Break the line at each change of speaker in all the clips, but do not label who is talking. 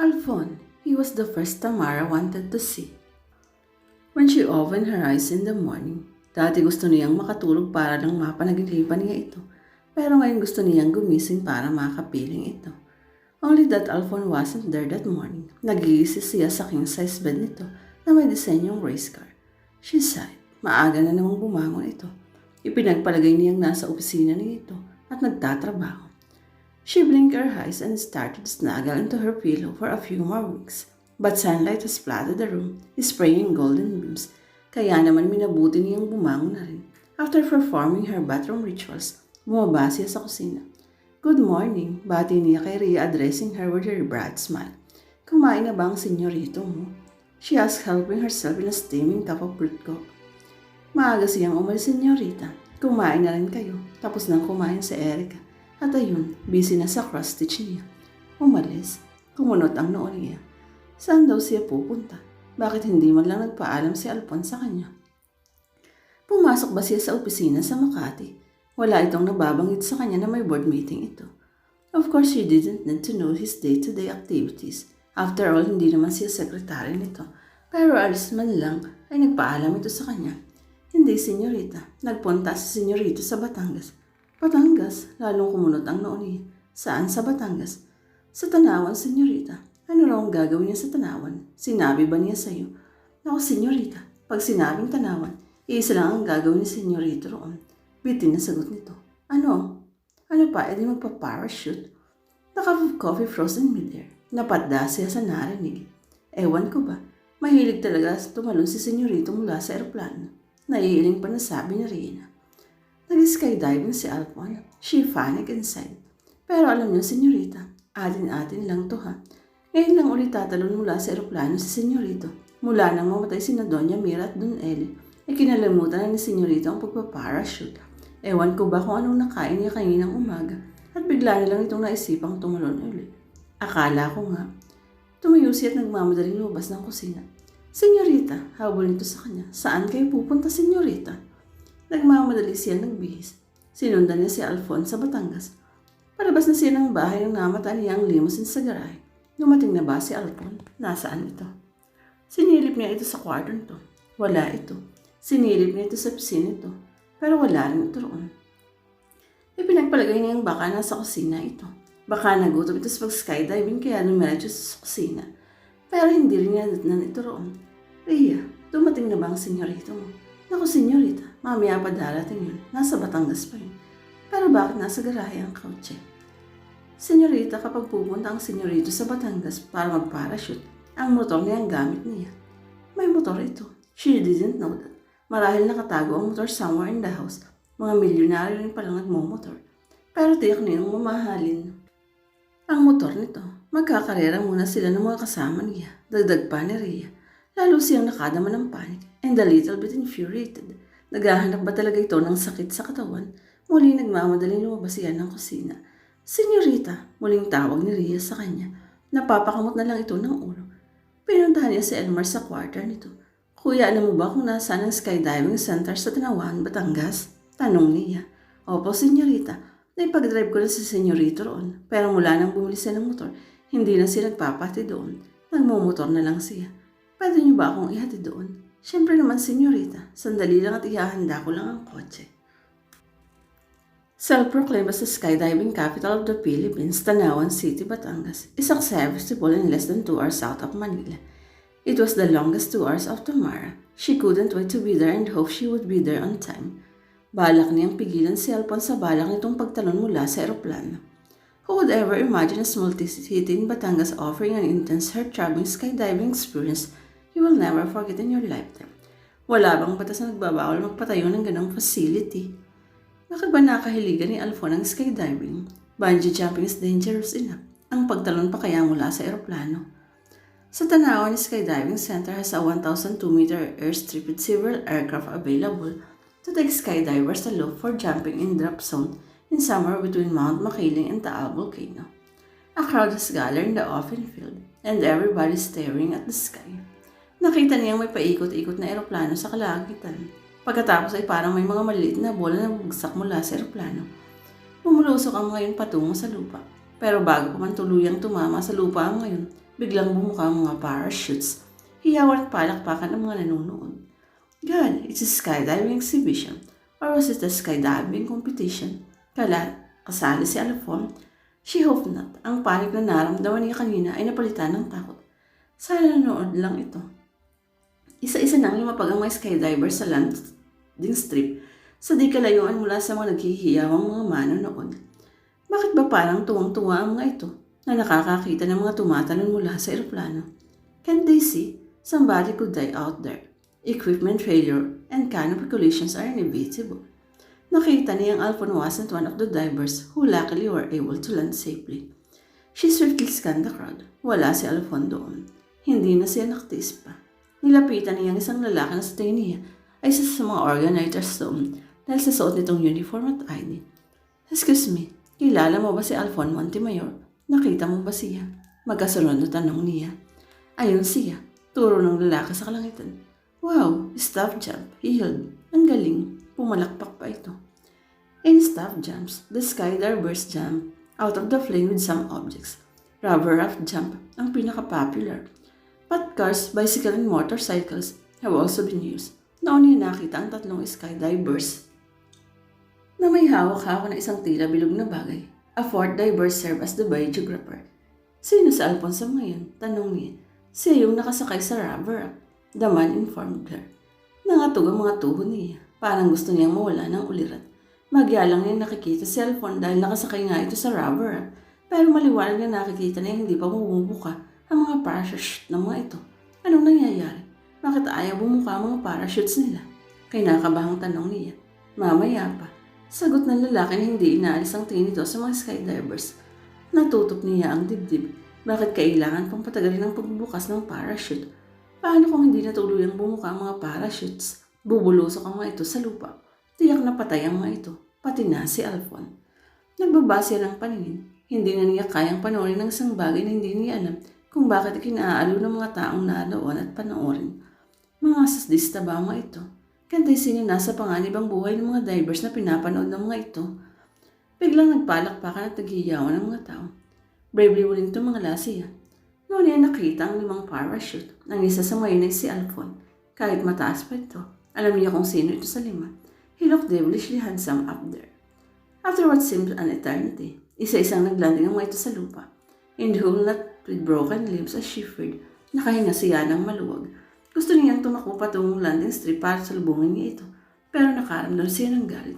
Alphon, he was the first Tamara wanted to see. When she opened her eyes in the morning, dati gusto niyang makatulog para lang mapanaginipan niya ito. Pero ngayon gusto niyang gumising para makapiling ito. Only that Alphon wasn't there that morning. Nagigising siya sa king-size bed nito na may disenyong race car. She sighed. Maaga na namang bumangon ito. Ipinagpalagay niyang nasa opisina niya ito at nagtatrabaho. She blinked her eyes and started to snuggle into her pillow for a few more weeks. But sunlight has flooded the room, spraying golden beams. Kaya naman minabuti niyang bumangon na rin. After performing her bathroom rituals, bumaba siya sa kusina. Good morning, bati niya kay Rhea addressing her with her broad smile. Kumain na ba ang senyorito mo? She asked, helping herself in a steaming cup of brewed coffee. Maaga siyang umalis, senyorita. Kumain na rin kayo. Tapos nang kumain si Erica. At ayun, busy na sa cross-stitch niya. Umalis. Kumunot ang noo niya. Saan daw siya pupunta? Bakit hindi man lang nagpaalam si Alphon sa kanya? Pumasok ba siya sa opisina sa Makati? Wala itong nababanggit sa kanya na may board meeting ito. Of course, she didn't need to know his day-to-day activities. After all, hindi naman siya sekretary nito. Pero alis man lang ay nagpaalam ito sa kanya. Hindi, senyorita. Nagpunta si senyorito sa Batangas. Batangas? Lalong kumunot ang noo niya. Saan sa Batangas? Sa Tanawan, senyorita. Ano raw ang gagawin niya sa Tanawan? Sinabi ba niya sa'yo? Naku, senyorita. Pag sinabing Tanawan, iisa lang ang gagawin ni senyorito roon. Bitin na sagot nito. Ano? Ano pa? E di magpa-parachute? The cup of coffee frozen midair. Napadda siya sa narinig. Ewan ko ba? Mahilig talaga tumalon si senyorito mula sa eroplano. Naiiling pa na sabi ni Rina. Nag-skydiving si Alphon. She panicked inside. Pero alam niyo, senyorita, atin-atin lang to ha. Ngayon lang ulit tatalon mula sa eroplano si senyorito. Mula nang mamatay si Doña Mira at Don Eli, ay kinalimutan na ni senyorito ang pagpaparachute. Ewan ko ba kung anong nakain niya kaninang umaga at bigla na lang itong naisipang tumalon ulit. Akala ko nga. Tumayo siya at nagmamadaling lumabas ng kusina. Senyorita, habol nito sa kanya. Saan kayo pupunta, senyorita? Nagmamadali siya nagbihis. Sinundan niya si Alphon sa Batangas. Palabas na siya ng bahay nang namata niya ang limousine sa garahe. Dumating na ba si Alphon? Nasaan ito? Sinilip niya ito sa kwarto nito. Wala ito. Sinilip niya ito sa pisina ito. Pero wala rin ito roon. Ipinagpalagay niya ang baka nasa kusina ito. Baka nagutom ito sa pag-skydiving kaya lumiretso sa kusina. Pero hindi rin niya natnan ito roon. Rhea, dumating na ba ang senyorito mo? Naku, senyorita, mamaya pa darating yun. Nasa Batangas pa yun. Pero bakit nasa garahe ang kotse? Senyorita, kapag pupunta ang senyorito sa Batangas para mag-parachute, ang motor niya ang gamit niya. May motor ito. She didn't know that. Marahil nakatago ang motor somewhere in the house. Mga milyonaryo rin palang nagmumotor. Pero tiyak niyang mamahalin ang motor nito. Magkakarera muna sila ng mga kasama niya. Dagdag pa ni Rhea. Lalo siyang nakadama ng panic and a little bit infuriated. Naghahanap ba talaga ito ng sakit sa katawan? Muli nagmamadaling lumabas siya ng kusina. Senyorita, muling tawag ni Rhea sa kanya. Napapakamot na lang ito ng ulo. Pinuntahan niya si Elmer sa quarter nito. Kuya, alam mo ba kung nasaan ang skydiving center sa Tanawan, Batangas? Tanong niya. Opo, senyorita. Naipag-drive ko na si senyorito roon. Pero mula nang bumili siya ng motor, hindi na siya nagpapati doon. Nagmumotor na lang siya. Pwede niyo ba akong ihatid doon? Siyempre naman, senyorita. Sandali lang at ihahanda ko lang ang kotse. Self-proclaimed as the skydiving capital of the Philippines, Tanawan City, Batangas is accessible in less than 2 hours south of Manila. It was the longest 2 hours of Tamara. She couldn't wait to be there and hoped she would be there on time. Balak niyang pigilan si Alphon sa balak nitong pagtalon mula sa eroplano. Who would ever imagine a small city in Batangas offering an intense, heart-throbbing skydiving experience you will never forget in your lifetime? Wala bang batas na nagbabawal magpatayo ng ganong facility? Bakit ba nakahiligan ni Alphon ang skydiving? Bungee jumping is dangerous enough. Ang pagtalon pa kaya mula sa eroplano? Sa Tanawan Skydiving Center has a 1,002-meter airstrip with several aircraft available to take skydivers to look for jumping in drop zone in somewhere between Mount Makiling and Taal Volcano. A crowd has gathered in the open field and everybody staring at the sky. Nakita niyang may paikot-ikot na eroplano sa kalagitan. Pagkatapos ay parang may mga maliit na bola na bugsak mula sa eroplano. Bumulusok ang mga yun patungo sa lupa. Pero bago pa man tuluyang tumama sa lupa ngayon, biglang bumuka ang mga parachutes. Hiyawan at palakpakan ng mga nanonood. God, it's a skydiving exhibition. Or was it a skydiving competition? Kasali si Alphon. She hoped not. Ang panik na naramdaman niya kanina ay napalitan ng takot. Sana nanood lang ito. Isa-isa nang lumapag ang mga skydiver sa landing strip sa di kalayuan mula sa mga naghihiyawang mga manonood. Bakit ba parang tuwang-tuwa ang mga ito na nakakakita ng mga tumatalon mula sa eroplano? Can't they see? Somebody could die out there. Equipment failure and canopy collisions are inevitable. Nakita niyang Alphon wasn't one of the divers who luckily were able to land safely. She swiftly scanned the crowd. Wala si Alphon doon. Hindi na siya nakatiis pa. Nilapitan niyang isang lalaki na sa tingin niya ay isa sa mga organizers doon dahil sa suot nitong uniform at ID. Excuse me, kilala mo ba si Alphon Montemayor? Nakita mo ba siya? Magkasunod na tanong niya. Ayun siya, turo ng lalaki sa kalangitan. Wow, staff jump, he held. Ang galing, pumalakpak pa ito. In staff jumps, the skydivers jump out of the plane with some objects. Rubber raft jump ang pinaka-popular. But cars, bicycle, and motorcycles have also been used. Noon niya nakita ang tatlong skydivers na may hawak-hawak na isang tila bilog na bagay. A fourth diver served as the videographer. Sino si Alphonse ngayon? Tanong niya. Siya yung nakasakay sa rubber raft. The man informed her. Nangatog ang mga tuhod niya. Parang gusto niyang mawala ng ulirat. Magyalang niya nakikita si Alphon dahil nakasakay nga ito sa rubber raft. Pero maliwanag na nakikita niya hindi pa bumubuka ang mga parachute ng mga ito. Anong nangyayari? Bakit ayaw bumuka ang mga parachutes nila? Kinakabahang tanong niya. Mamaya pa. Sagot ng lalaki na hindi inaalis ang tingin nito sa mga skydivers. Natutok niya ang dibdib. Bakit kailangan pang patagalin ang pagbubukas ng parachute? Paano kung hindi natuluyang bumuka ang mga parachutes? Bubulusok ang mga ito sa lupa. Tiyak na patay ang mga ito, pati na si Alphon. Nagbabase ng paningin. Hindi na niya kayang panoorin ng isang bagay na hindi niya alam kung bakit kinaaaliw ng mga taong naroon at panoorin. Mga sasdista ba ang mga ito? Kantay sino nasa panganib ang buhay ng mga divers na pinapanood ng mga ito? Biglang nagpalakpakan at naghihiyawan ng mga tao. Bravely willing to mga lasiya. Noon niya nakita ang 5 parachute. Ang isa sa ngayon ay si Alphon. Kahit mataas pa ito, alam niya kung sino ito sa 5. He looked devilishly handsome up there. After what seemed an eternity, isa-isang naglanding ang mga ito sa lupa. In the whole not with broken limbs as she feared, nakahinga siya ng maluwag. Gusto niyang tumakbo patungong landing strip para salubungin niya ito, pero nakaramdam siya ng galit.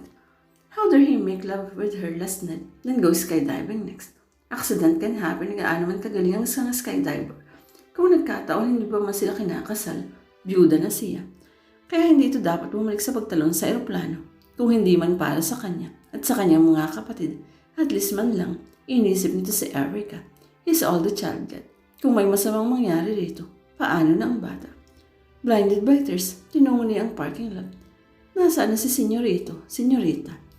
How dare he make love with her last night, then go skydiving next? Accident can happen, gaano man kagaling ang isang skydiver. Kung nagkataon, hindi pa man sila kinakasal, byuda na siya. Kaya hindi ito dapat bumalik sa pagtalon sa eroplano. Kung hindi man para sa kanya at sa kanyang mga kapatid, at least man lang, inisip nito si Erica. He's all the child got. Kung may masamang mangyari rito, paano na ang bata? Blinded by thirst, tinungo niya ang parking lot. Nasaan na si Senyorita?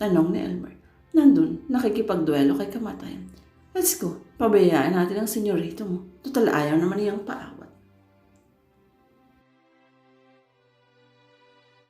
Tanong ni Elmer. Nandun, nakikipagduelo kay kamatayan. Let's go, pabayaan natin ang senyorito mo. Total ayaw naman niyang paawat.